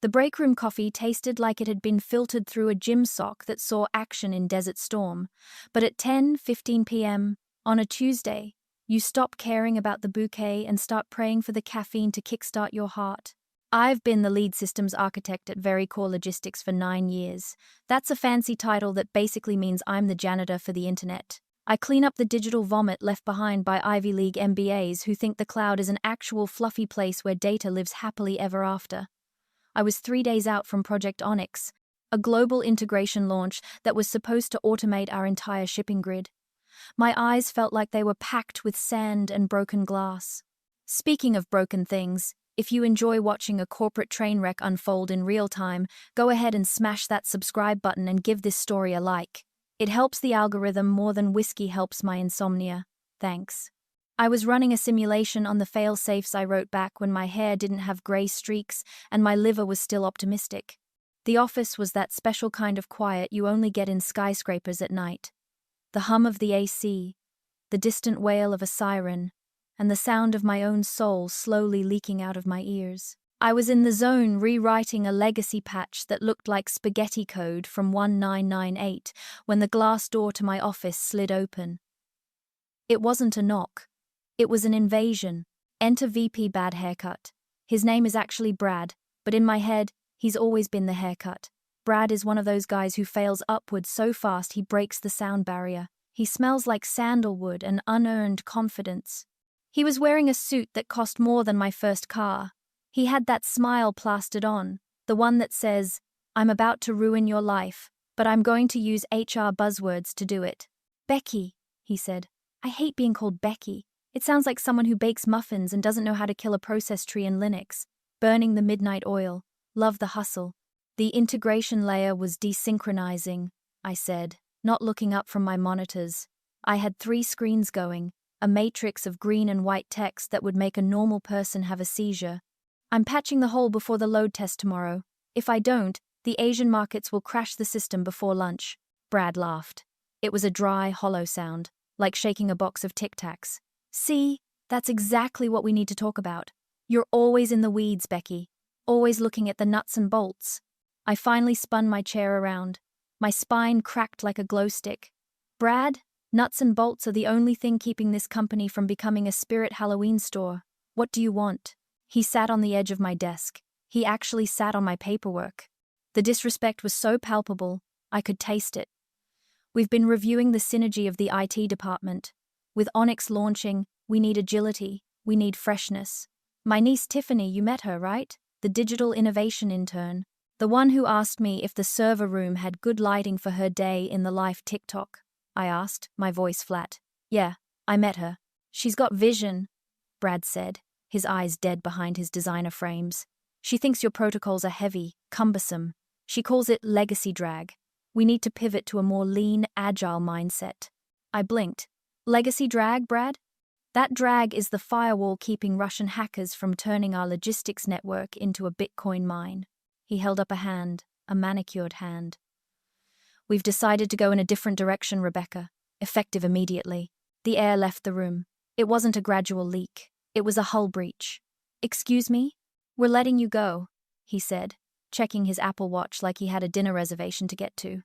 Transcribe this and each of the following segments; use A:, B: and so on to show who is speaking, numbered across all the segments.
A: The break room coffee tasted like it had been filtered through a gym sock that saw action in Desert Storm. But at 10:15 p.m., on a Tuesday, you stop caring about the bouquet and start praying for the caffeine to kickstart your heart. I've been the lead systems architect at Verycore Logistics for 9 years. That's a fancy title that basically means I'm the janitor for the internet. I clean up the digital vomit left behind by Ivy League MBAs who think the cloud is an actual fluffy place where data lives happily ever after. I was 3 days out from Project Onyx, a global integration launch that was supposed to automate our entire shipping grid. My eyes felt like they were packed with sand and broken glass. Speaking of broken things, if you enjoy watching a corporate train wreck unfold in real time, go ahead and smash that subscribe button and give this story a like. It helps the algorithm more than whiskey helps my insomnia. Thanks. I was running a simulation on the fail-safes I wrote back when my hair didn't have grey streaks and my liver was still optimistic. The office was that special kind of quiet you only get in skyscrapers at night. The hum of the AC, the distant wail of a siren, and the sound of my own soul slowly leaking out of my ears. I was in the zone rewriting a legacy patch that looked like spaghetti code from 1998 when the glass door to my office slid open. It wasn't a knock. It was an invasion. Enter VP Bad Haircut. His name is actually Brad, but in my head, he's always been the haircut. Brad is one of those guys who fails upwards so fast he breaks the sound barrier. He smells like sandalwood and unearned confidence. He was wearing a suit that cost more than my first car. He had that smile plastered on, the one that says, "I'm about to ruin your life, but I'm going to use HR buzzwords to do it." "Becky," he said. "I hate being called Becky. It sounds like someone who bakes muffins and doesn't know how to kill a process tree in Linux. Burning the midnight oil. Love the hustle." The integration layer was desynchronizing, I said, not looking up from my monitors. I had 3 screens going, a matrix of green and white text that would make a normal person have a seizure. "I'm patching the hole before the load test tomorrow. If I don't, the Asian markets will crash the system before lunch." Brad laughed. It was a dry, hollow sound, like shaking a box of Tic Tacs. "See, that's exactly what we need to talk about. You're always in the weeds, Becky. Always looking at the nuts and bolts." I finally spun my chair around. My spine cracked like a glow stick. "Brad, nuts and bolts are the only thing keeping this company from becoming a spirit Halloween store. What do you want?" He sat on the edge of my desk. He actually sat on my paperwork. The disrespect was so palpable, I could taste it. "We've been reviewing the synergy of the IT department. With Onyx launching, we need agility, we need freshness. My niece Tiffany, you met her, right? The digital innovation intern. The one who asked me if the server room had good lighting for her day in the life TikTok." I asked, my voice flat. "Yeah, I met her. She's got vision," Brad said, his eyes dead behind his designer frames. "She thinks your protocols are heavy, cumbersome. She calls it legacy drag. We need to pivot to a more lean, agile mindset." I blinked. "Legacy drag, Brad?" "That drag is the firewall keeping Russian hackers from turning our logistics network into a Bitcoin mine." He held up a hand, a manicured hand. "We've decided to go in a different direction, Rebecca. Effective immediately." The air left the room. It wasn't a gradual leak. It was a hull breach. "Excuse me? We're letting you go," he said, checking his Apple Watch like he had a dinner reservation to get to.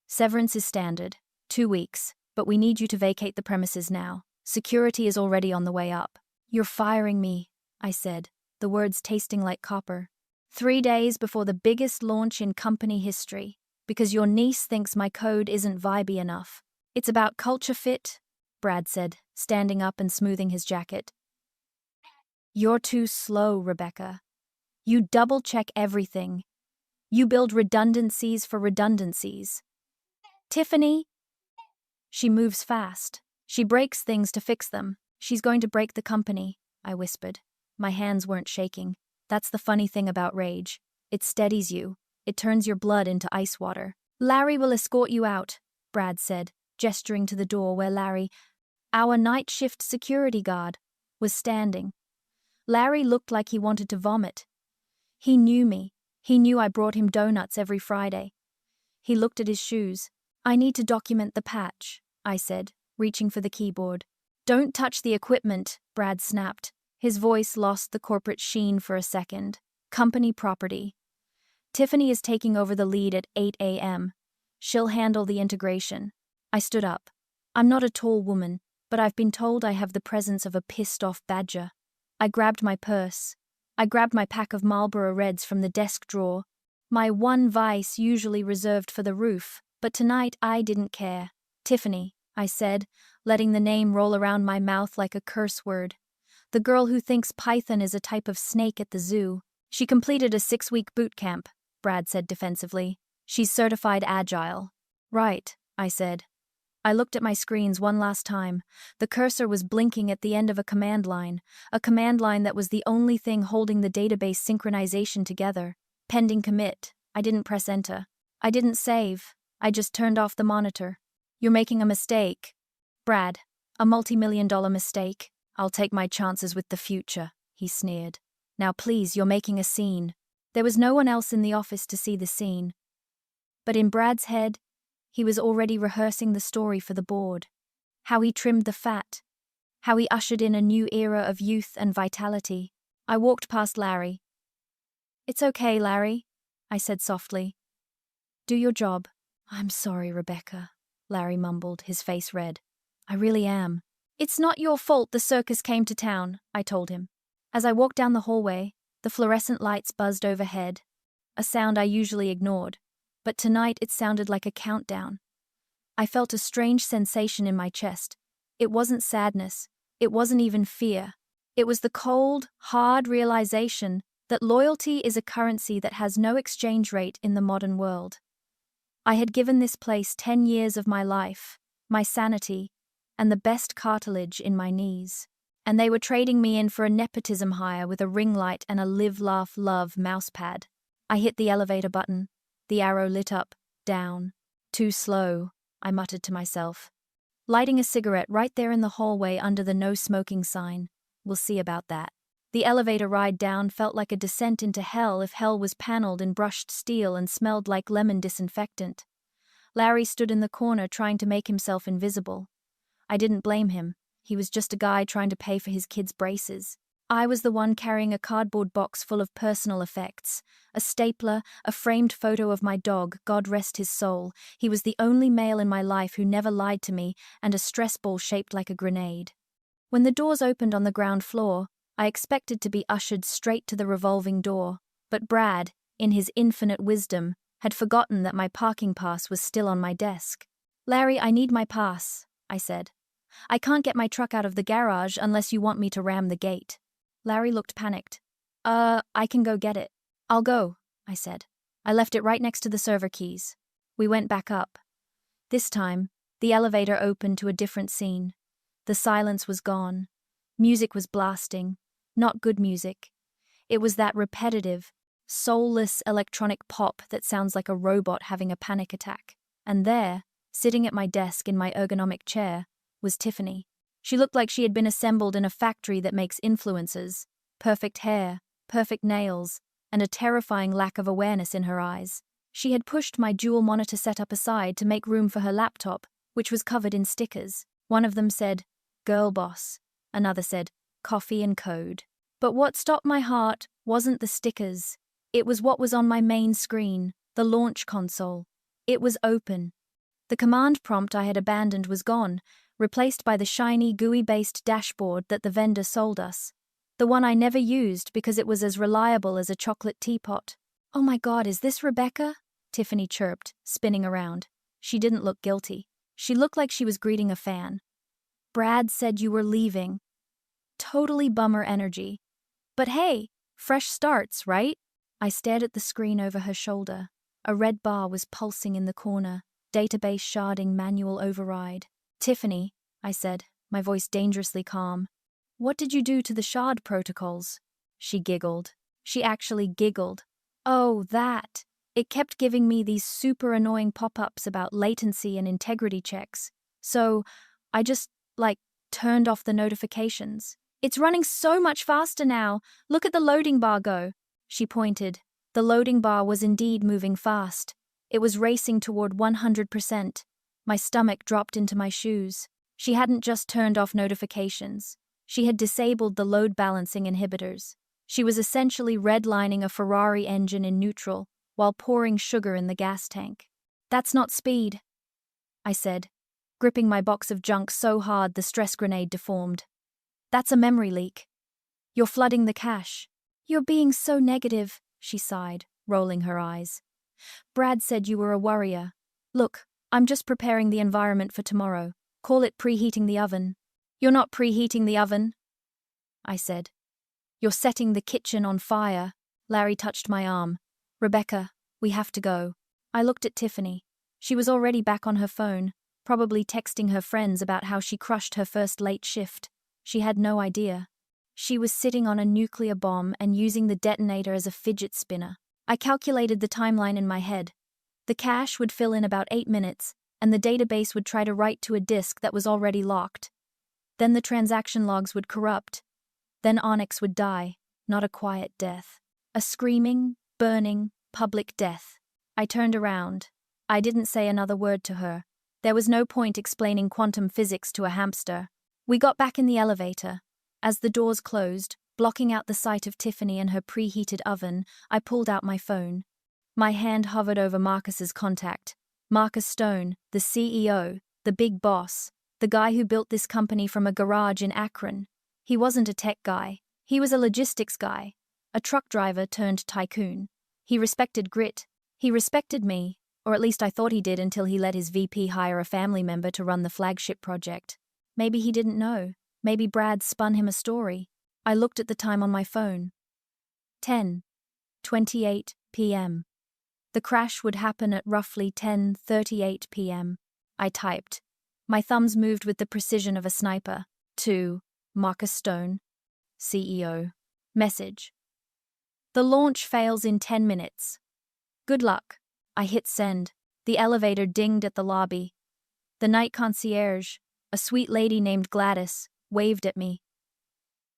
A: "Severance is standard, 2 weeks, but we need you to vacate the premises now. Security is already on the way up." "You're firing me," I said, the words tasting like copper. 3 days before the biggest launch in company history, because your niece thinks my code isn't vibey enough. It's about culture fit," Brad said, standing up and smoothing his jacket. "You're too slow, Rebecca. You double-check everything. You build redundancies for redundancies. Tiffany, she moves fast. She breaks things to fix them. She's going to break the company," I whispered. My hands weren't shaking. That's the funny thing about rage. It steadies you. It turns your blood into ice water. "Larry will escort you out," Brad said, gesturing to the door where Larry, our night shift security guard, was standing. Larry looked like he wanted to vomit. He knew me. He knew I brought him donuts every Friday. He looked at his shoes. "I need to document the patch," I said, reaching for the keyboard. "Don't touch the equipment," Brad snapped. His voice lost the corporate sheen for a second. Company property. Tiffany is taking over the lead at 8 a.m. She'll handle the integration. I stood up. I'm not a tall woman, but I've been told I have the presence of a pissed-off badger. I grabbed my purse. I grabbed my pack of Marlboro Reds from the desk drawer. My one vice usually reserved for the roof, but tonight I didn't care. Tiffany, I said, letting the name roll around my mouth like a curse word. The girl who thinks python is a type of snake at the zoo. She completed a 6-week boot camp, Brad said defensively. She's certified agile. Right, I said. I looked at my screens one last time. The cursor was blinking at the end of a command line that was the only thing holding the database synchronization together. Pending commit. I didn't press enter. I didn't save. I just turned off the monitor. You're making a mistake. Brad, a multi-million-dollar mistake. I'll take my chances with the future, he sneered. Now please, you're making a scene. There was no one else in the office to see the scene. But in Brad's head, he was already rehearsing the story for the board. How he trimmed the fat. How he ushered in a new era of youth and vitality. I walked past Larry. It's okay, Larry, I said softly. Do your job. I'm sorry, Rebecca, Larry mumbled, his face red. I really am. It's not your fault the circus came to town, I told him. As I walked down the hallway, the fluorescent lights buzzed overhead, a sound I usually ignored, but tonight it sounded like a countdown. I felt a strange sensation in my chest. It wasn't sadness. It wasn't even fear. It was the cold, hard realization that loyalty is a currency that has no exchange rate in the modern world. I had given this place 10 years of my life, my sanity, and the best cartilage in my knees. And they were trading me in for a nepotism hire with a ring light and a live, laugh, love mousepad. I hit the elevator button. The arrow lit up, down. Too slow, I muttered to myself. Lighting a cigarette right there in the hallway under the no smoking sign. We'll see about that. The elevator ride down felt like a descent into hell if hell was paneled in brushed steel and smelled like lemon disinfectant. Larry stood in the corner trying to make himself invisible. I didn't blame him. He was just a guy trying to pay for his kids' braces. I was the one carrying a cardboard box full of personal effects, a stapler, a framed photo of my dog, God rest his soul. He was the only male in my life who never lied to me, and a stress ball shaped like a grenade. When the doors opened on the ground floor, I expected to be ushered straight to the revolving door, but Brad, in his infinite wisdom, had forgotten that my parking pass was still on my desk. Larry, I need my pass, I said. I can't get my truck out of the garage unless you want me to ram the gate. Larry looked panicked. I can go get it. I'll go, I said. I left it right next to the server keys. We went back up. This time, the elevator opened to a different scene. The silence was gone. Music was blasting. Not good music. It was that repetitive, soulless electronic pop that sounds like a robot having a panic attack. And there, sitting at my desk in my ergonomic chair, was Tiffany. She looked like she had been assembled in a factory that makes influencers. Perfect hair, perfect nails, and a terrifying lack of awareness in her eyes. She had pushed my dual monitor setup aside to make room for her laptop, which was covered in stickers. One of them said, "Girl Boss." Another said, "Coffee and Code." But what stopped my heart wasn't the stickers. It was what was on my main screen, the launch console. It was open. The command prompt I had abandoned was gone, replaced by the shiny, GUI-based dashboard that the vendor sold us. The one I never used because it was as reliable as a chocolate teapot. "Oh my God, is this Rebecca?" Tiffany chirped, spinning around. She didn't look guilty. She looked like she was greeting a fan. "Brad said you were leaving." Totally bummer energy. But hey, fresh starts, right? I stared at the screen over her shoulder. A red bar was pulsing in the corner. Database sharding manual override. "Tiffany," I said, my voice dangerously calm. "What did you do to the shard protocols?" She giggled. She actually giggled. "Oh, that. It kept giving me these super annoying pop-ups about latency and integrity checks. So, I just, turned off the notifications. It's running so much faster now. Look at the loading bar go." She pointed. The loading bar was indeed moving fast. It was racing toward 100%. My stomach dropped into my shoes. She hadn't just turned off notifications. She had disabled the load balancing inhibitors. She was essentially redlining a Ferrari engine in neutral while pouring sugar in the gas tank. "That's not speed," I said, gripping my box of junk so hard the stress grenade deformed. "That's a memory leak. You're flooding the cache." "You're being so negative," she sighed, rolling her eyes. "Brad said you were a worrier. Look, I'm just preparing the environment for tomorrow. Call it preheating the oven." "You're not preheating the oven," I said. "You're setting the kitchen on fire." Larry touched my arm. "Rebecca, we have to go." I looked at Tiffany. She was already back on her phone, probably texting her friends about how she crushed her first late shift. She had no idea. She was sitting on a nuclear bomb and using the detonator as a fidget spinner. I calculated the timeline in my head. The cache would fill in about 8 minutes, and the database would try to write to a disk that was already locked. Then the transaction logs would corrupt. Then Onyx would die, not a quiet death. A screaming, burning, public death. I turned around. I didn't say another word to her. There was no point explaining quantum physics to a hamster. We got back in the elevator. As the doors closed, blocking out the sight of Tiffany and her preheated oven, I pulled out my phone. My hand hovered over Marcus's contact. Marcus Stone, the CEO, the big boss, the guy who built this company from a garage in Akron. He wasn't a tech guy. He was a logistics guy, a truck driver turned tycoon. He respected grit. He respected me, or at least I thought he did until he let his VP hire a family member to run the flagship project. Maybe he didn't know. Maybe Brad spun him a story. I looked at the time on my phone. 10:28 p.m. The crash would happen at roughly 10:38 p.m. I typed. My thumbs moved with the precision of a sniper. To Marcus Stone, CEO. Message. The launch fails in 10 minutes. Good luck. I hit send. The elevator dinged at the lobby. The night concierge, a sweet lady named Gladys, waved at me.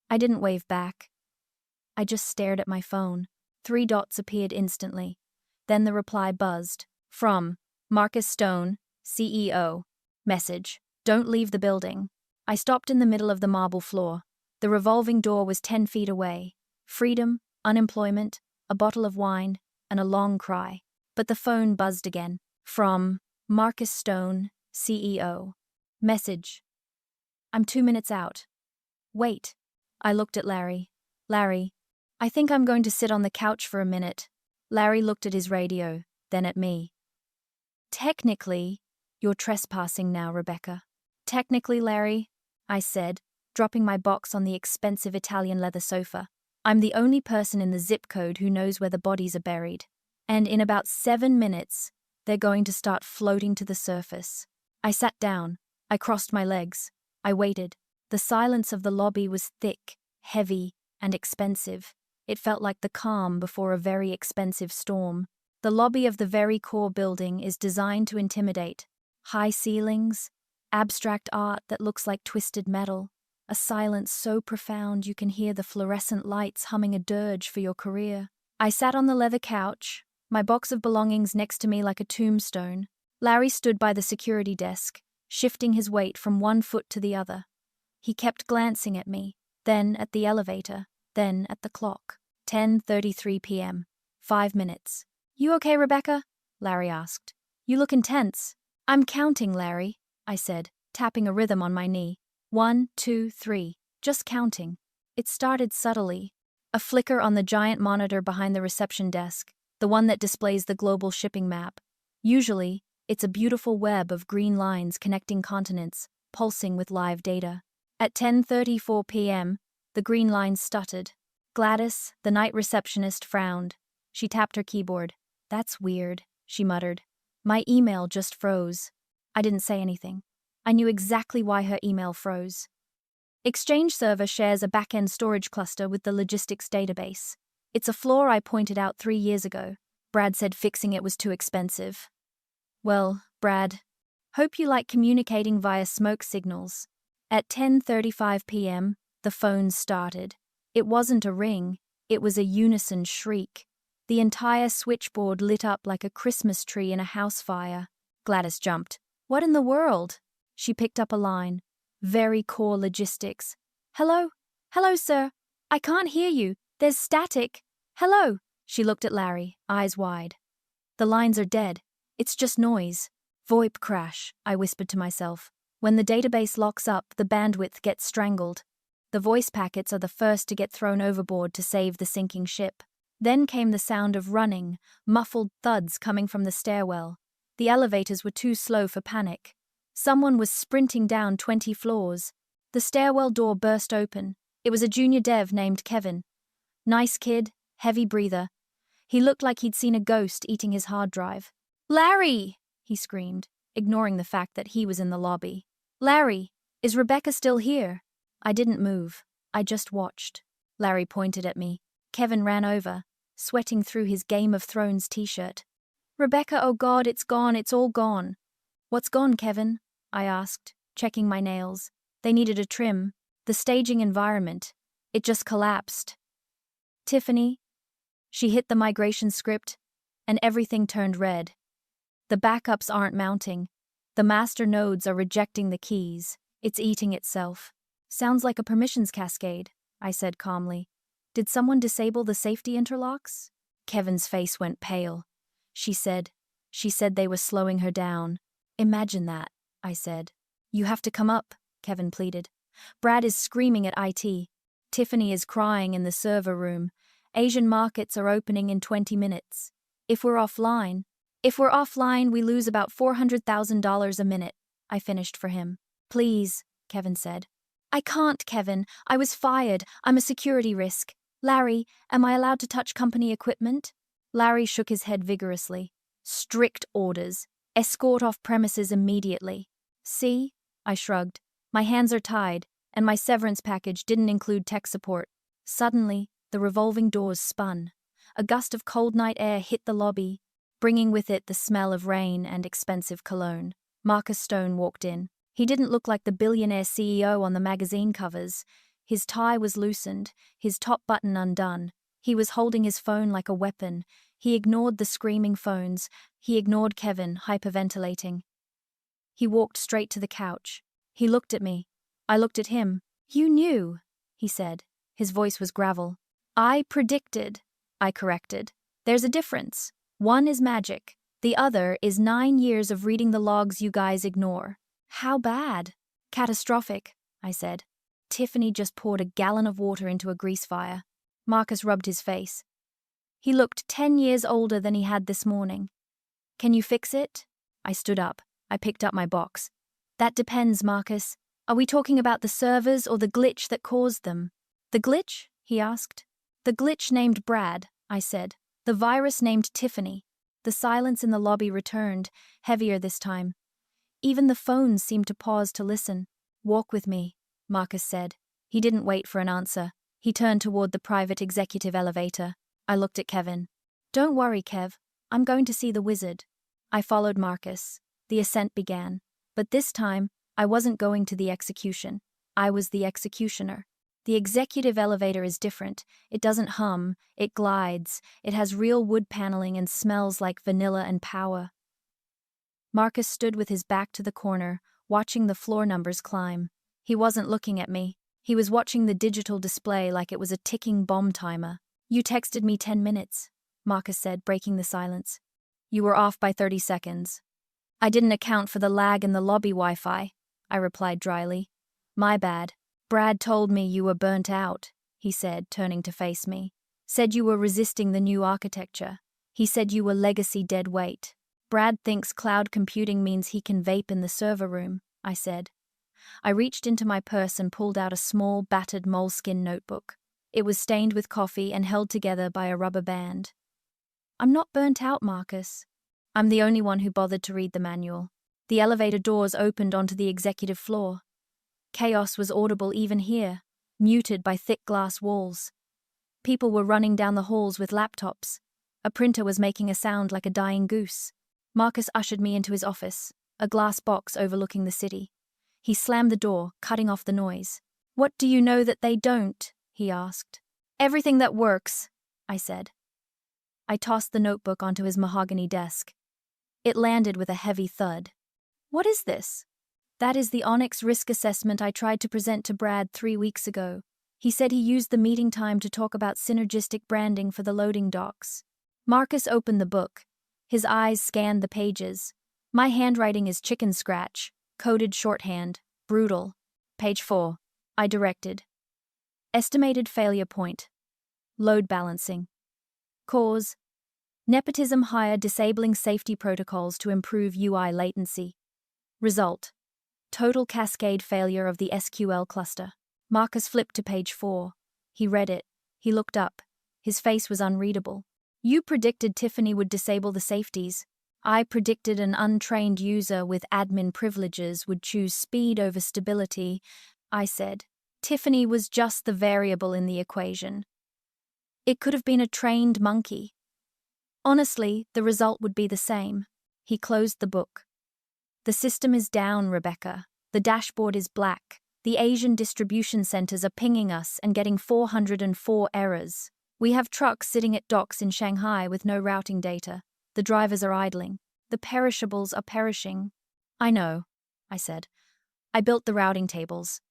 A: I didn't wave back. I just stared at my phone. 3 dots appeared instantly. Then the reply buzzed. From Marcus Stone, CEO. Message. Don't leave the building. I stopped in the middle of the marble floor. The revolving door was 10 feet away. Freedom, unemployment, a bottle of wine, and a long cry. But the phone buzzed again. From Marcus Stone, CEO. Message. I'm 2 minutes out. Wait. I looked at Larry. Larry, I think I'm going to sit on the couch for a minute. Larry looked at his radio, then at me. Technically, you're trespassing now, Rebecca. Technically, Larry, I said, dropping my box on the expensive Italian leather sofa. I'm the only person in the zip code who knows where the bodies are buried. And in about 7 minutes, they're going to start floating to the surface. I sat down. I crossed my legs. I waited. The silence of the lobby was thick, heavy, and expensive. It felt like the calm before a very expensive storm. The lobby of the very core building is designed to intimidate. High ceilings, abstract art that looks like twisted metal, a silence so profound you can hear the fluorescent lights humming a dirge for your career. I sat on the leather couch, my box of belongings next to me like a tombstone. Larry stood by the security desk, shifting his weight from one foot to the other. He kept glancing at me, then at the elevator, then at the clock. 10:33 p.m. 5 minutes. You okay, Rebecca? Larry asked. You look intense. I'm counting, Larry, I said, tapping a rhythm on my knee. 1, 2, 3. Just counting. It started subtly. A flicker on the giant monitor behind the reception desk, the one that displays the global shipping map. Usually, it's a beautiful web of green lines connecting continents, pulsing with live data. At 10:34 p.m., the green line stuttered. Gladys, the night receptionist, frowned. She tapped her keyboard. That's weird, she muttered. My email just froze. I didn't say anything. I knew exactly why her email froze. Exchange Server shares a back-end storage cluster with the logistics database. It's a flaw I pointed out 3 years ago. Brad said fixing it was too expensive. Well, Brad, hope you like communicating via smoke signals. At 10:35 p.m., the phone started. It wasn't a ring, it was a unison shriek. The entire switchboard lit up like a Christmas tree in a house fire. Gladys jumped. What in the world? She picked up a line. Very core logistics. Hello? Hello, sir. I can't hear you. There's static. Hello. She looked at Larry, eyes wide. The lines are dead. It's just noise. VoIP crash, I whispered to myself. When the database locks up, the bandwidth gets strangled. The voice packets are the first to get thrown overboard to save the sinking ship. Then came the sound of running, muffled thuds coming from the stairwell. The elevators were too slow for panic. Someone was sprinting down 20 floors. The stairwell door burst open. It was a junior dev named Kevin. Nice kid, heavy breather. He looked like he'd seen a ghost eating his hard drive. "Larry!" he screamed, ignoring the fact that he was in the lobby. "Larry, is Rebecca still here?" I didn't move. I just watched. Larry pointed at me. Kevin ran over, sweating through his Game of Thrones t-shirt. "Rebecca, oh God, it's gone, it's all gone." "What's gone, Kevin?" I asked, checking my nails. They needed a trim. The staging environment. It just collapsed. "Tiffany." She hit the migration script, and everything turned red. The backups aren't mounting. The master nodes are rejecting the keys. It's eating itself. "Sounds like a permissions cascade," I said calmly. "Did someone disable the safety interlocks?" Kevin's face went pale. She said they were slowing her down." "Imagine that," I said. "You have to come up," Kevin pleaded. "Brad is screaming at IT. Tiffany is crying in the server room. Asian markets are opening in 20 minutes. If we're offline, we lose about $400,000 a minute," I finished for him. "Please," Kevin said. "I can't, Kevin. I was fired. I'm a security risk. Larry, am I allowed to touch company equipment?" Larry shook his head vigorously. "Strict orders. Escort off premises immediately." "See?" I shrugged. "My hands are tied, and my severance package didn't include tech support." Suddenly, the revolving doors spun. A gust of cold night air hit the lobby, bringing with it the smell of rain and expensive cologne. Marcus Stone walked in. He didn't look like the billionaire CEO on the magazine covers. His tie was loosened, his top button undone. He was holding his phone like a weapon. He ignored the screaming phones. He ignored Kevin, hyperventilating. He walked straight to the couch. He looked at me. I looked at him. "You knew," he said. His voice was gravel. "I predicted," I corrected. "There's a difference. One is magic. The other is 9 years of reading the logs you guys ignore." "How bad?" "Catastrophic," I said. Tiffany just poured a gallon of water into a grease fire. Marcus rubbed his face. He looked 10 years older than he had this morning. "Can you fix it?" I stood up. I picked up my box. "That depends, Marcus. Are we talking about the servers or the glitch that caused them?" "The glitch?" he asked. "The glitch named Brad," I said. "The virus named Tiffany." The silence in the lobby returned, heavier this time. Even the phones seemed to pause to listen. "Walk with me," Marcus said. He didn't wait for an answer. He turned toward the private executive elevator. I looked at Kevin. "Don't worry, Kev. I'm going to see the wizard." I followed Marcus. The ascent began. But this time, I wasn't going to the execution. I was the executioner. The executive elevator is different. It doesn't hum, it glides. It has real wood paneling and smells like vanilla and power. Marcus stood with his back to the corner, watching the floor numbers climb. He wasn't looking at me. He was watching the digital display like it was a ticking bomb timer. "You texted me 10 minutes, Marcus said, breaking the silence. "You were off by 30 seconds. "I didn't account for the lag in the lobby Wi-Fi," I replied dryly. "My bad. Brad told me you were burnt out," he said, turning to face me. "Said you were resisting the new architecture. He said you were legacy dead weight." "Brad thinks cloud computing means he can vape in the server room," I said. I reached into my purse and pulled out a small, battered moleskin notebook. It was stained with coffee and held together by a rubber band. "I'm not burnt out, Marcus." I'm the only one who bothered to read the manual. The elevator doors opened onto the executive floor. Chaos was audible even here, muted by thick glass walls. People were running down the halls with laptops. A printer was making a sound like a dying goose. Marcus ushered me into his office, a glass box overlooking the city. He slammed the door, cutting off the noise. "What do you know that they don't?" he asked. "Everything that works," I said. I tossed the notebook onto his mahogany desk. It landed with a heavy thud. "What is this?" "That is the Onyx risk assessment I tried to present to Brad 3 weeks ago. He said he used the meeting time to talk about synergistic branding for the loading docks. Marcus opened the book. His eyes scanned the pages. My handwriting is chicken scratch, coded shorthand, brutal. Page 4. I directed. Estimated failure point. Load balancing. Cause. Nepotism hire disabling safety protocols to improve UI latency. Result. Total cascade failure of the SQL cluster. Marcus flipped to page 4. He read it. He looked up. His face was unreadable. You predicted Tiffany would disable the safeties. I predicted an untrained user with admin privileges would choose speed over stability. I said. Tiffany was just the variable in the equation. It could have been a trained monkey. Honestly, the result would be the same. He closed the book. The system is down, Rebecca. The dashboard is black. The Asian distribution centers are pinging us and getting 404 errors. We have trucks sitting at docks in Shanghai with no routing data. The drivers are idling. The perishables are perishing. I know, I said. I built the routing tables.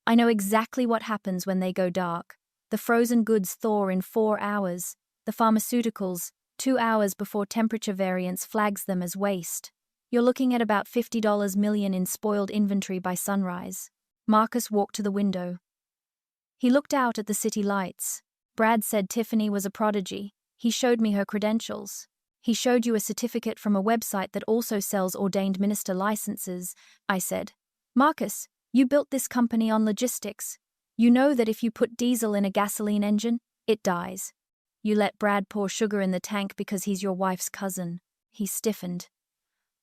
A: I know exactly what happens when they go dark. The frozen goods thaw in 4 hours. The pharmaceuticals, 2 hours before temperature variance flags them as waste. You're looking at about $50 million in spoiled inventory by sunrise. Marcus walked to the window. He looked out at the city lights. Brad said Tiffany was a prodigy. He showed me her credentials. He showed you a certificate from a website that also sells ordained minister licenses, I said. Marcus, you built this company on logistics. You know that if you put diesel in a gasoline engine, it dies. You let Brad pour sugar in the tank because he's your wife's cousin. He stiffened.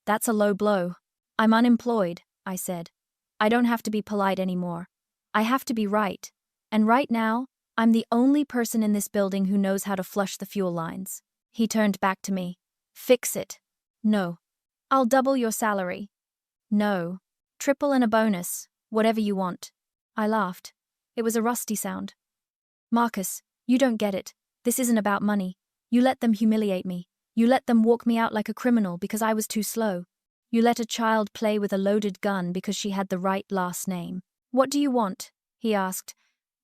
A: That's a low blow. I'm unemployed, I said. I don't have to be polite anymore. I have to be right. And right now, I'm the only person in this building who knows how to flush the fuel lines. He turned back to me. Fix it. No. I'll double your salary. No. Triple and a bonus. Whatever you want. I laughed. It was a rusty sound. Marcus, you don't get it. This isn't about money. You let them humiliate me. You let them walk me out like a criminal because I was too slow. You let a child play with a loaded gun because she had the right last name. What do you want? He asked.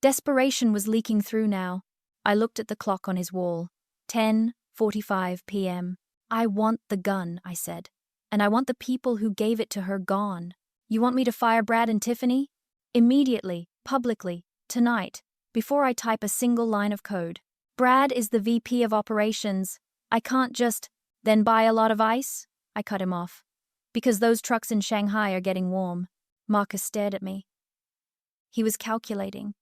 A: Desperation was leaking through now. I looked at the clock on his wall. 10:45 p.m. I want the gun, I said. And I want the people who gave it to her gone. You want me to fire Brad and Tiffany? Immediately, publicly, tonight, before I type a single line of code. Brad is the VP of operations. I can't just, then buy a lot of ice? I cut him off. Because those trucks in Shanghai are getting warm. Marcus stared at me. He was calculating.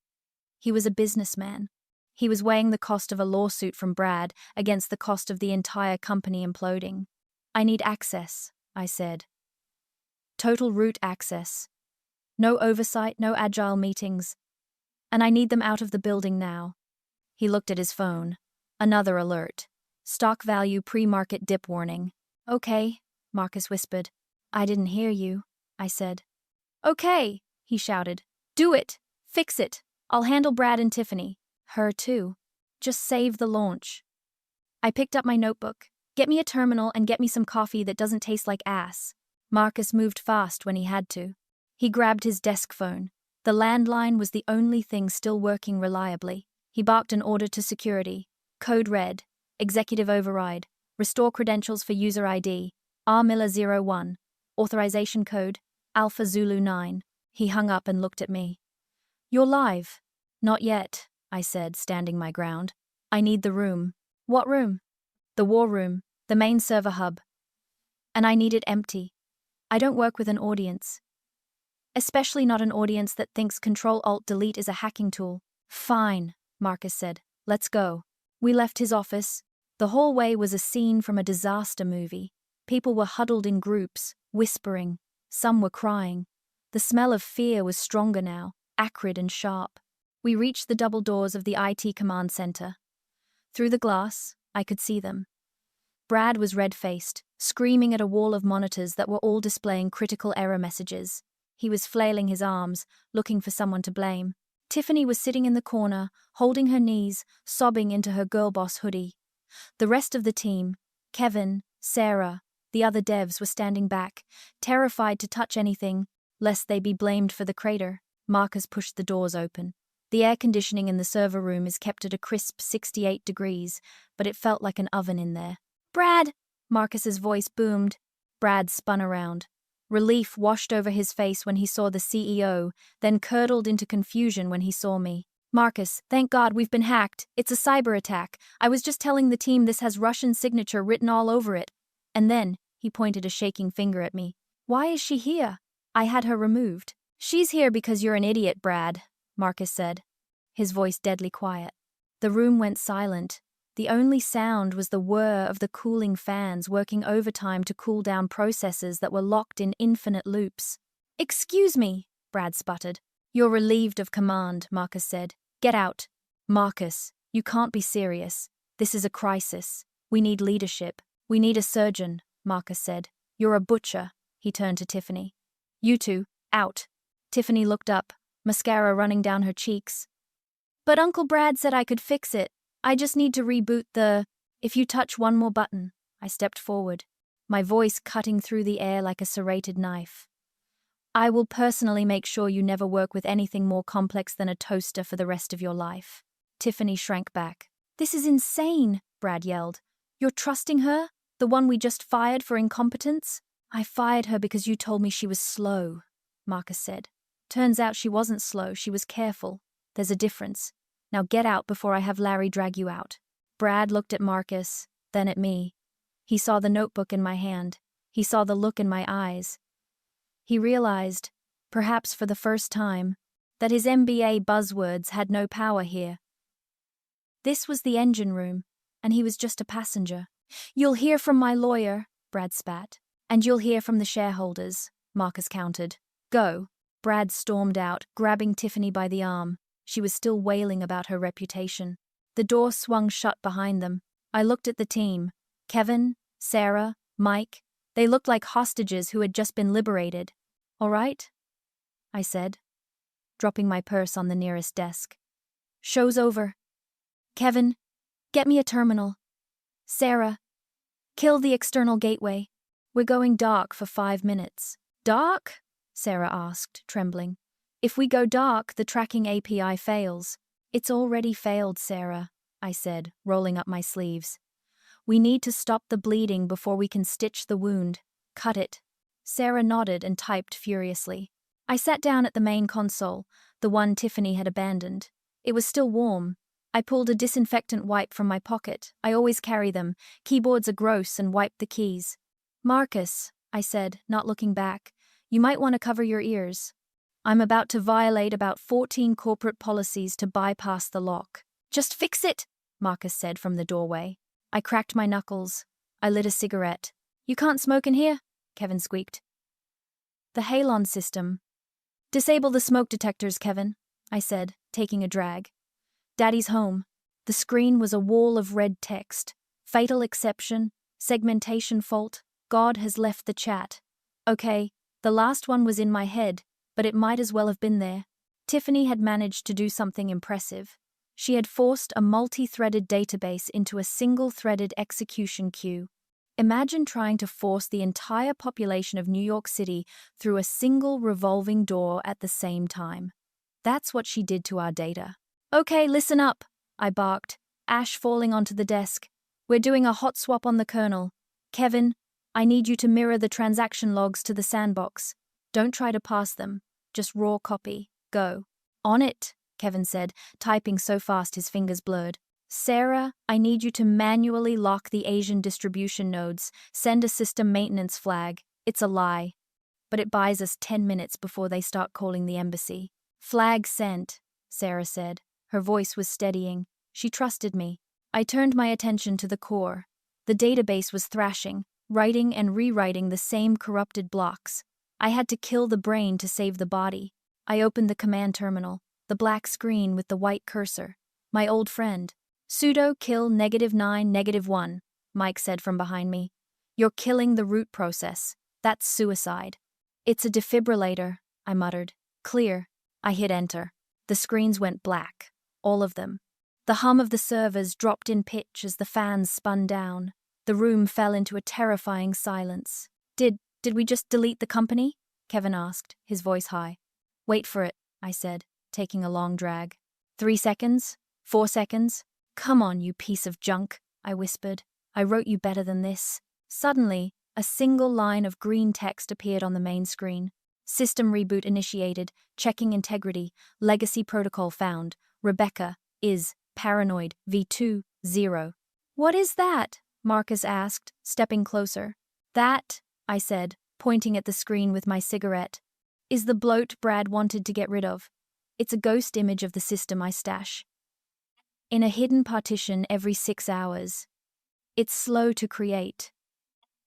A: He was a businessman. He was weighing the cost of a lawsuit from Brad against the cost of the entire company imploding. I need access, I said. Total root access. No oversight, no agile meetings. And I need them out of the building now. He looked at his phone. Another alert. Stock value pre-market dip warning. Okay, Marcus whispered. I didn't hear you, I said. Okay, he shouted. Do it. Fix it. I'll handle Brad and Tiffany. Her too. Just save the launch. I picked up my notebook. Get me a terminal and get me some coffee that doesn't taste like ass. Marcus moved fast when he had to. He grabbed his desk phone. The landline was the only thing still working reliably. He barked an order to security. Code red. Executive override. Restore credentials for user ID. R. Miller 01. Authorization code. Alpha Zulu 9. He hung up and looked at me. You're live. Not yet, I said, standing my ground. I need the room. What room? The war room. The main server hub. And I need it empty. I don't work with an audience. Especially not an audience that thinks Control-Alt-Delete is a hacking tool. Fine, Marcus said. Let's go. We left his office. The hallway was a scene from a disaster movie. People were huddled in groups, whispering. Some were crying. The smell of fear was stronger now, acrid and sharp. We reached the double doors of the IT command center. Through the glass, I could see them. Brad was red-faced, screaming at a wall of monitors that were all displaying critical error messages. He was flailing his arms, looking for someone to blame. Tiffany was sitting in the corner, holding her knees, sobbing into her girl boss hoodie. The rest of the team, Kevin, Sarah, the other devs were standing back, terrified to touch anything, lest they be blamed for the crater. Marcus pushed the doors open. The air conditioning in the server room is kept at a crisp 68 degrees, but it felt like an oven in there. "Brad!" Marcus's voice boomed. Brad spun around. Relief washed over his face when he saw the CEO, then curdled into confusion when he saw me. "Marcus, thank God we've been hacked. It's a cyber attack. I was just telling the team this has Russian signature written all over it." And then, he pointed a shaking finger at me. "Why is she here?" "I had her removed." "She's here because you're an idiot, Brad," Marcus said, his voice deadly quiet. The room went silent. The only sound was the whir of the cooling fans working overtime to cool down processes that were locked in infinite loops. "Excuse me," Brad sputtered. "You're relieved of command," Marcus said. "Get out." "Marcus, you can't be serious. This is a crisis. We need leadership. We need a surgeon," Marcus said. "You're a butcher." He turned to Tiffany. "You two, out." Tiffany looked up, mascara running down her cheeks. "But Uncle Brad said I could fix it. I just need to reboot the—" "If you touch one more button," I stepped forward, my voice cutting through the air like a serrated knife. "I will personally make sure you never work with anything more complex than a toaster for the rest of your life." Tiffany shrank back. "This is insane," Brad yelled. "You're trusting her? The one we just fired for incompetence?" "I fired her because you told me she was slow," Marcus said. "Turns out she wasn't slow, she was careful. There's a difference. Now get out before I have Larry drag you out." Brad looked at Marcus, then at me. He saw the notebook in my hand. He saw the look in my eyes. He realized, perhaps for the first time, that his MBA buzzwords had no power here. This was the engine room, and he was just a passenger. "You'll hear from my lawyer," Brad spat. "And you'll hear from the shareholders," Marcus countered. "Go." Brad stormed out, grabbing Tiffany by the arm. She was still wailing about her reputation. The door swung shut behind them. I looked at the team. Kevin, Sarah, Mike. They looked like hostages who had just been liberated. "All right?" I said, dropping my purse on the nearest desk. "Show's over. Kevin, get me a terminal. Sarah, kill the external gateway. We're going dark for 5 minutes." "Dark?" Sarah asked, trembling. "If we go dark, the tracking API fails." "It's already failed, Sarah," I said, rolling up my sleeves. "We need to stop the bleeding before we can stitch the wound. Cut it." Sarah nodded and typed furiously. I sat down at the main console, the one Tiffany had abandoned. It was still warm. I pulled a disinfectant wipe from my pocket. I always carry them. Keyboards are gross, and wiped the keys. "Marcus," I said, not looking back, "you might want to cover your ears. I'm about to violate about 14 corporate policies to bypass the lock." "Just fix it," Marcus said from the doorway. I cracked my knuckles. I lit a cigarette. "You can't smoke in here," Kevin squeaked. "The halon system." "Disable the smoke detectors, Kevin," I said, taking a drag. "Daddy's home." The screen was a wall of red text. "Fatal exception. Segmentation fault. God has left the chat." Okay, the last one was in my head, but it might as well have been there. Tiffany had managed to do something impressive. She had forced a multi-threaded database into a single-threaded execution queue. Imagine trying to force the entire population of New York City through a single revolving door at the same time. That's what she did to our data. "Okay, listen up," I barked, ash falling onto the desk. "We're doing a hot swap on the kernel. Kevin, I need you to mirror the transaction logs to the sandbox. Don't try to pass them. Just raw copy. Go." "On it," Kevin said, typing so fast his fingers blurred. "Sarah, I need you to manually lock the Asian distribution nodes. Send a system maintenance flag. It's a lie. But it buys us 10 minutes before they start calling the embassy." "Flag sent," Sarah said. Her voice was steadying. She trusted me. I turned my attention to the core. The database was thrashing, writing and rewriting the same corrupted blocks. I had to kill the brain to save the body. I opened the command terminal, the black screen with the white cursor. My old friend. "Sudo kill -9-1, Mike said from behind me. "You're killing the root process. That's suicide." "It's a defibrillator," I muttered. "Clear." I hit enter. The screens went black. All of them. The hum of the servers dropped in pitch as the fans spun down. The room fell into a terrifying silence. Did we just delete the company?" Kevin asked, his voice high. "Wait for it," I said, taking a long drag. 3 seconds? 4 seconds? Come on, you piece of junk, I whispered. I wrote you better than this. Suddenly, a single line of green text appeared on the main screen. System reboot initiated, checking integrity, legacy protocol found. Rebecca is paranoid, V2, 0. What is that? Marcus asked, stepping closer. That, I said, pointing at the screen with my cigarette, is the bloat Brad wanted to get rid of. It's a ghost image of the system I stash in a hidden partition every 6 hours. It's slow to create,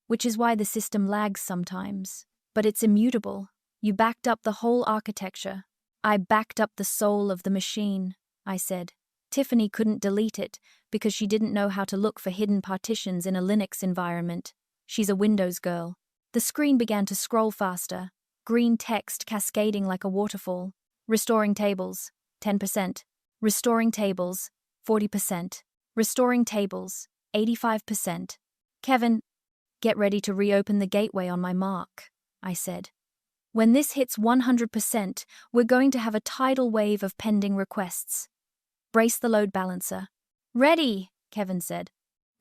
A: which is why the system lags sometimes. But it's immutable. You backed up the whole architecture. I backed up the soul of the machine, I said. Tiffany couldn't delete it because she didn't know how to look for hidden partitions in a Linux environment. She's a Windows girl. The screen began to scroll faster, green text cascading like a waterfall. Restoring tables, 10%. Restoring tables, 40%. Restoring tables, 85%. Kevin, get ready to reopen the gateway on my mark, I said. When this hits 100%, we're going to have a tidal wave of pending requests. Brace the load balancer. Ready, Kevin said.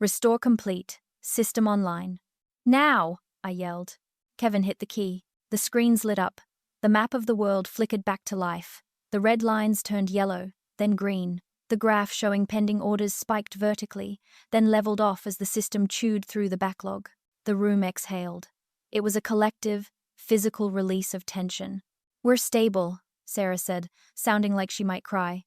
A: Restore complete. System online. Now, I yelled. Kevin hit the key. The screens lit up. The map of the world flickered back to life. The red lines turned yellow, then green. The graph showing pending orders spiked vertically, then leveled off as the system chewed through the backlog. The room exhaled. It was a collective, physical release of tension. We're stable, Sarah said, sounding like she might cry.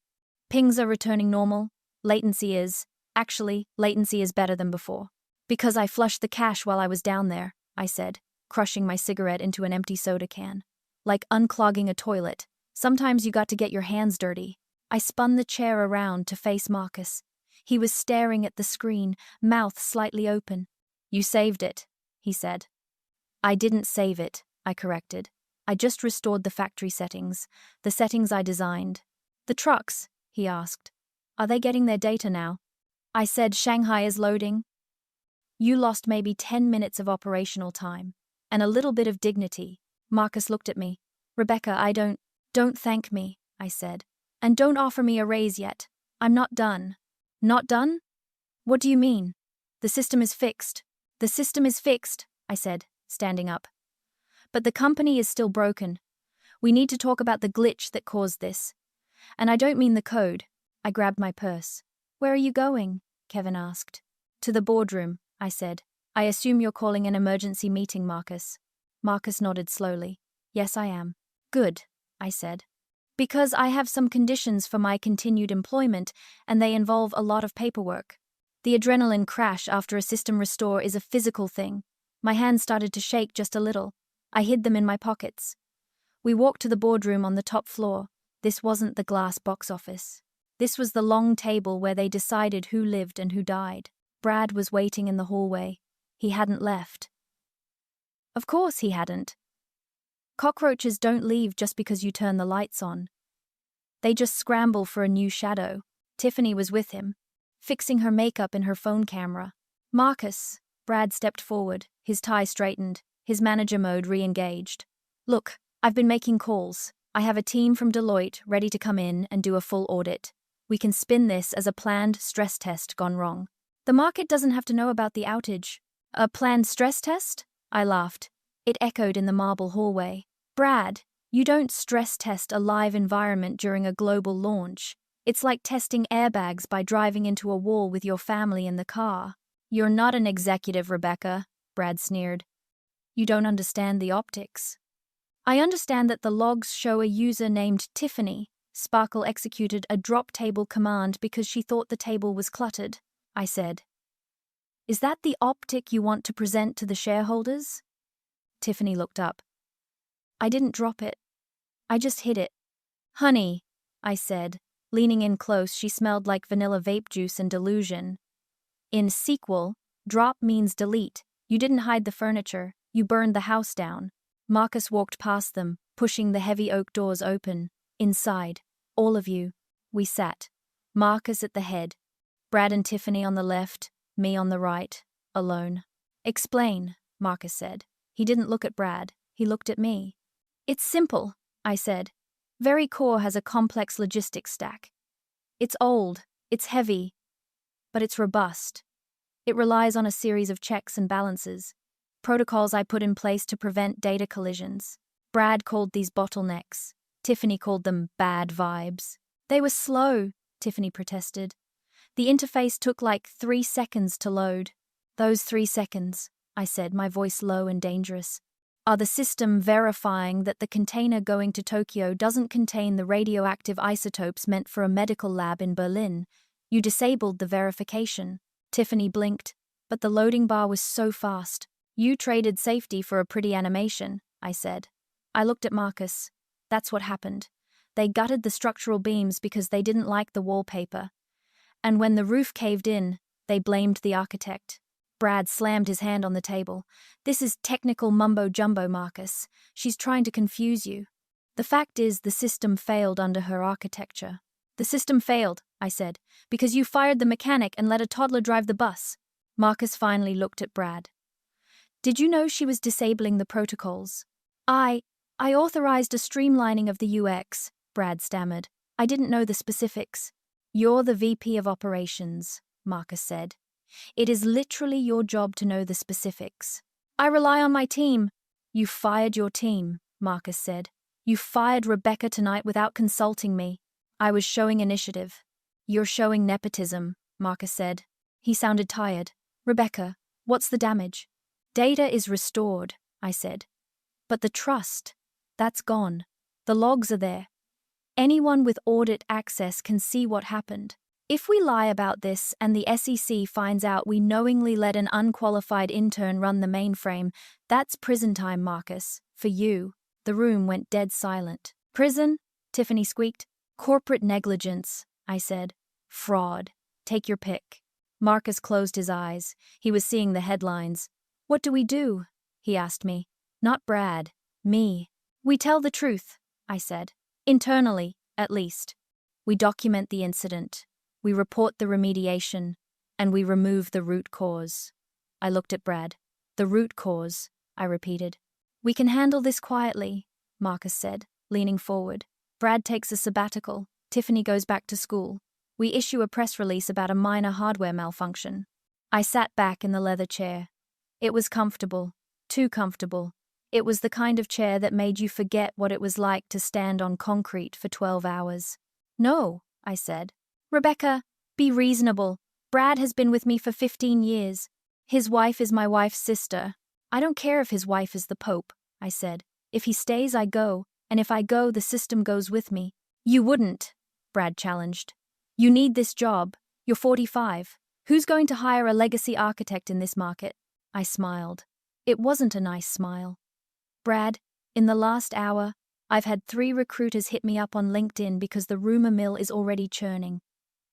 A: Pings are returning normal. Latency is better than before. Because I flushed the cache while I was down there, I said, crushing my cigarette into an empty soda can. Like unclogging a toilet. Sometimes you got to get your hands dirty. I spun the chair around to face Marcus. He was staring at the screen, mouth slightly open. You saved it, he said. I didn't save it, I corrected. I just restored the factory settings, the settings I designed. The trucks, he asked. Are they getting their data now? I said Shanghai is loading. You lost maybe 10 minutes of operational time, and a little bit of dignity. Marcus looked at me. Rebecca, don't thank me, I said. And don't offer me a raise yet. I'm not done. Not done? What do you mean? The system is fixed. The system is fixed, I said, standing up. But the company is still broken. We need to talk about the glitch that caused this. And I don't mean the code. I grabbed my purse. Where are you going? Kevin asked. To the boardroom, I said. I assume you're calling an emergency meeting, Marcus. Marcus nodded slowly. Yes, I am. Good, I said. Because I have some conditions for my continued employment, and they involve a lot of paperwork. The adrenaline crash after a system restore is a physical thing. My hands started to shake just a little. I hid them in my pockets. We walked to the boardroom on the top floor. This wasn't the glass box office. This was the long table where they decided who lived and who died. Brad was waiting in the hallway. He hadn't left. Of course he hadn't. Cockroaches don't leave just because you turn the lights on. They just scramble for a new shadow. Tiffany was with him, fixing her makeup in her phone camera. Marcus, Brad stepped forward, his tie straightened, his manager mode re-engaged. Look, I've been making calls. I have a team from Deloitte ready to come in and do a full audit. We can spin this as a planned stress test gone wrong. The market doesn't have to know about the outage. A planned stress test? I laughed. It echoed in the marble hallway. Brad, you don't stress test a live environment during a global launch. It's like testing airbags by driving into a wall with your family in the car. You're not an executive, Rebecca, Brad sneered. You don't understand the optics. I understand that the logs show a user named Tiffany. Sparkle executed a drop table command because she thought the table was cluttered, I said. Is that the optic you want to present to the shareholders? Tiffany looked up. I didn't drop it. I just hid it. Honey, I said. Leaning in close, she smelled like vanilla vape juice and delusion. In SQL, drop means delete. You didn't hide the furniture. You burned the house down. Marcus walked past them, pushing the heavy oak doors open. Inside, all of you. We sat. Marcus at the head. Brad and Tiffany on the left, me on the right, alone. Explain, Marcus said. He didn't look at Brad. He looked at me. It's simple, I said. Very Core has a complex logistics stack. It's old, it's heavy, but it's robust. It relies on a series of checks and balances, protocols I put in place to prevent data collisions. Brad called these bottlenecks. Tiffany called them bad vibes. They were slow, Tiffany protested. The interface took like 3 seconds to load. Those 3 seconds, I said, my voice low and dangerous, are the system verifying that the container going to Tokyo doesn't contain the radioactive isotopes meant for a medical lab in Berlin. You disabled the verification. Tiffany blinked, but the loading bar was so fast. You traded safety for a pretty animation, I said. I looked at Marcus. That's what happened. They gutted the structural beams because they didn't like the wallpaper. And when the roof caved in, they blamed the architect. Brad slammed his hand on the table. This is technical mumbo-jumbo, Marcus. She's trying to confuse you. The fact is, the system failed under her architecture. The system failed, I said, because you fired the mechanic and let a toddler drive the bus. Marcus finally looked at Brad. Did you know she was disabling the protocols? I authorized a streamlining of the UX, Brad stammered. I didn't know the specifics. You're the VP of Operations, Marcus said. It is literally your job to know the specifics. I rely on my team. You fired your team, Marcus said. You fired Rebecca tonight without consulting me. I was showing initiative. You're showing nepotism, Marcus said. He sounded tired. Rebecca, what's the damage? Data is restored, I said. But the trust, that's gone. The logs are there. Anyone with audit access can see what happened. If we lie about this and the SEC finds out we knowingly let an unqualified intern run the mainframe, that's prison time, Marcus. For you. The room went dead silent. Prison? Tiffany squeaked. Corporate negligence, I said. Fraud. Take your pick. Marcus closed his eyes. He was seeing the headlines. What do we do? He asked me. Not Brad. Me. We tell the truth, I said. Internally, at least. We document the incident. We report the remediation. And we remove the root cause. I looked at Brad. The root cause, I repeated. We can handle this quietly, Marcus said, leaning forward. Brad takes a sabbatical. Tiffany goes back to school. We issue a press release about a minor hardware malfunction. I sat back in the leather chair. It was comfortable. Too comfortable. It was the kind of chair that made you forget what it was like to stand on concrete for 12 hours. No, I said. Rebecca, be reasonable. Brad has been with me for 15 years. His wife is my wife's sister. I don't care if his wife is the Pope, I said. If he stays, I go, and if I go, the system goes with me. You wouldn't, Brad challenged. You need this job. You're 45. Who's going to hire a legacy architect in this market? I smiled. It wasn't a nice smile. Brad, in the last hour, I've had 3 recruiters hit me up on LinkedIn because the rumor mill is already churning.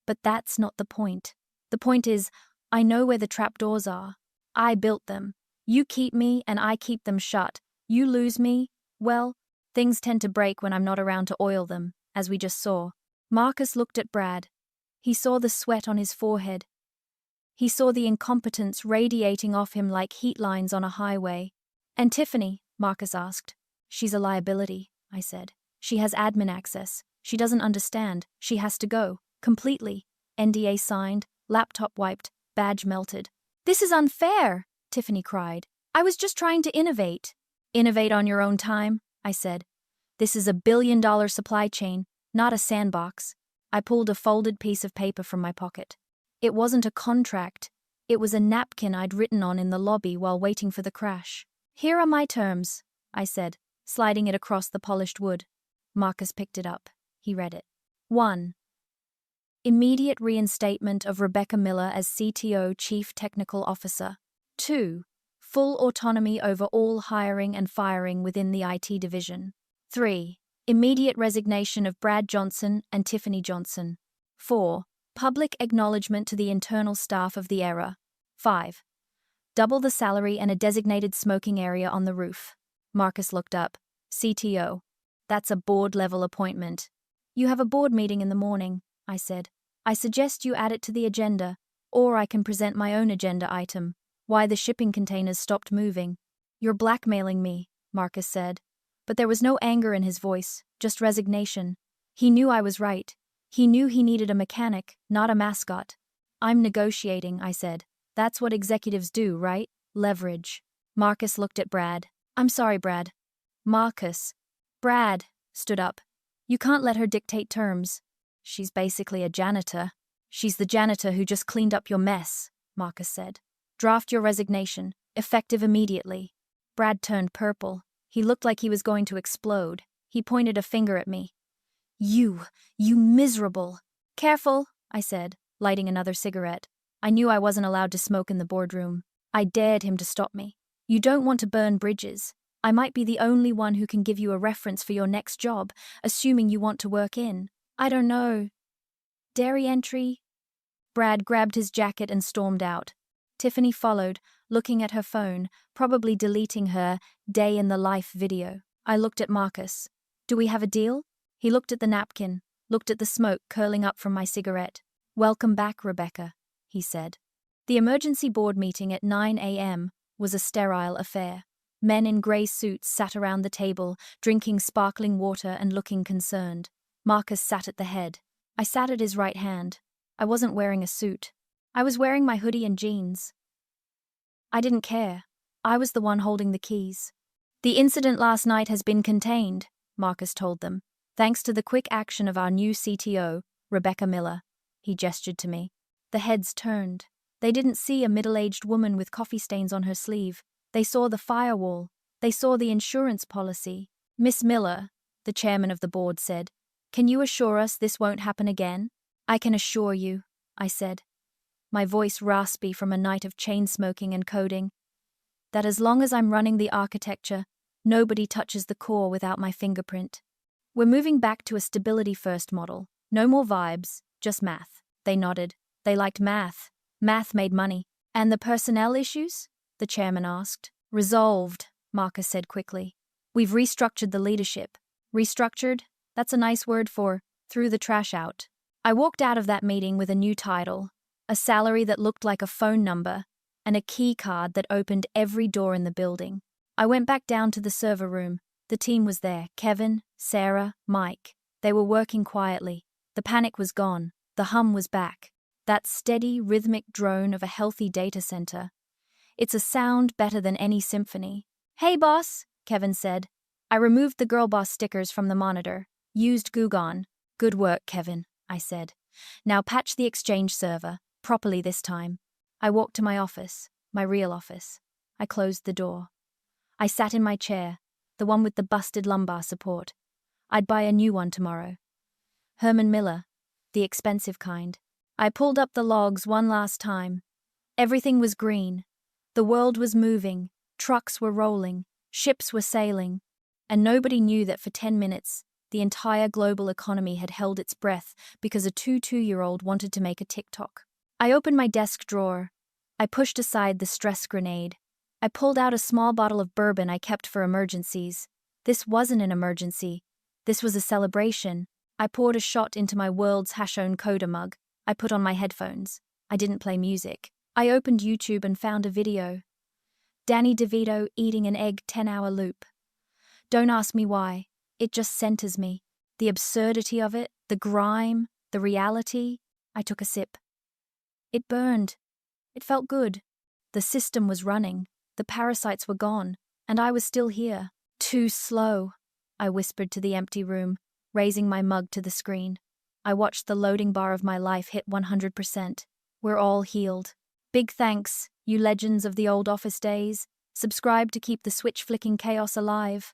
A: But that's not the point. The point is, I know where the trapdoors are. I built them. You keep me and I keep them shut. You lose me, well, things tend to break when I'm not around to oil them, as we just saw. Marcus looked at Brad. He saw the sweat on his forehead. He saw the incompetence radiating off him like heat lines on a highway. And Tiffany, Marcus asked. She's a liability, I said. She has admin access. She doesn't understand. She has to go. Completely. NDA signed, laptop wiped, badge melted. This is unfair, Tiffany cried. I was just trying to innovate. Innovate on your own time, I said. This is a billion-dollar supply chain, not a sandbox. I pulled a folded piece of paper from my pocket. It wasn't a contract. It was a napkin I'd written on in the lobby while waiting for the crash. Here are my terms, I said, sliding it across the polished wood. Marcus picked it up. He read it. 1. Immediate reinstatement of Rebecca Miller as CTO Chief Technical Officer. 2. Full autonomy over all hiring and firing within the IT division. 3. Immediate resignation of Brad Johnson and Tiffany Johnson. 4. Public acknowledgement to the internal staff of the error. 5. Double the salary and a designated smoking area on the roof. Marcus looked up. CTO. That's a board-level appointment. You have a board meeting in the morning, I said. I suggest you add it to the agenda, or I can present my own agenda item. Why the shipping containers stopped moving. You're blackmailing me, Marcus said. But there was no anger in his voice, just resignation. He knew I was right. He knew he needed a mechanic, not a mascot. I'm negotiating, I said. That's what executives do, right? Leverage. Marcus looked at Brad. I'm sorry, Brad. Marcus. Brad stood up. You can't let her dictate terms. She's basically a janitor. She's the janitor who just cleaned up your mess, Marcus said. Draft your resignation, effective immediately. Brad turned purple. He looked like he was going to explode. He pointed a finger at me. You miserable. Careful, I said, lighting another cigarette. I knew I wasn't allowed to smoke in the boardroom. I dared him to stop me. You don't want to burn bridges. I might be the only one who can give you a reference for your next job, assuming you want to work in. I don't know. Dairy entry? Brad grabbed his jacket and stormed out. Tiffany followed, looking at her phone, probably deleting her day in the life video. I looked at Marcus. Do we have a deal? He looked at the napkin, looked at the smoke curling up from my cigarette. Welcome back, Rebecca, he said. The emergency board meeting at 9 a.m. was a sterile affair. Men in grey suits sat around the table, drinking sparkling water and looking concerned. Marcus sat at the head. I sat at his right hand. I wasn't wearing a suit. I was wearing my hoodie and jeans. I didn't care. I was the one holding the keys. The incident last night has been contained, Marcus told them, thanks to the quick action of our new CTO, Rebecca Miller. He gestured to me. The heads turned. They didn't see a middle-aged woman with coffee stains on her sleeve. They saw the firewall. They saw the insurance policy. Miss Miller, the chairman of the board said, can you assure us this won't happen again? I can assure you, I said, my voice raspy from a night of chain-smoking and coding, that as long as I'm running the architecture, nobody touches the core without my fingerprint. We're moving back to a stability-first model. No more vibes, just math. They nodded. They liked math. Math made money. And the personnel issues? The chairman asked. Resolved, Marcus said quickly. We've restructured the leadership. Restructured? That's a nice word for threw the trash out. I walked out of that meeting with a new title, a salary that looked like a phone number, and a key card that opened every door in the building. I went back down to the server room. The team was there. Kevin, Sarah, Mike. They were working quietly. The panic was gone. The hum was back. That steady, rhythmic drone of a healthy data center. It's a sound better than any symphony. Hey, boss, Kevin said. I removed the girl boss stickers from the monitor. Used Gugon. Good work, Kevin, I said. Now patch the Exchange server, properly this time. I walked to my office, my real office. I closed the door. I sat in my chair, the one with the busted lumbar support. I'd buy a new one tomorrow. Herman Miller, the expensive kind. I pulled up the logs one last time. Everything was green. The world was moving, trucks were rolling, ships were sailing, and nobody knew that for 10 minutes, the entire global economy had held its breath because a 2-year-old wanted to make a TikTok. I opened my desk drawer. I pushed aside the stress grenade. I pulled out a small bottle of bourbon I kept for emergencies. This wasn't an emergency. This was a celebration. I poured a shot into my World's Hashone Coda mug. I put on my headphones. I didn't play music. I opened YouTube and found a video. Danny DeVito eating an egg 10-hour loop. Don't ask me why. It just centers me. The absurdity of it, the grime, the reality. I took a sip. It burned. It felt good. The system was running. The parasites were gone. And I was still here. Too slow, I whispered to the empty room, raising my mug to the screen. I watched the loading bar of my life hit 100%. We're all healed. Big thanks, you legends of the old office days. Subscribe to keep the switch-flicking chaos alive.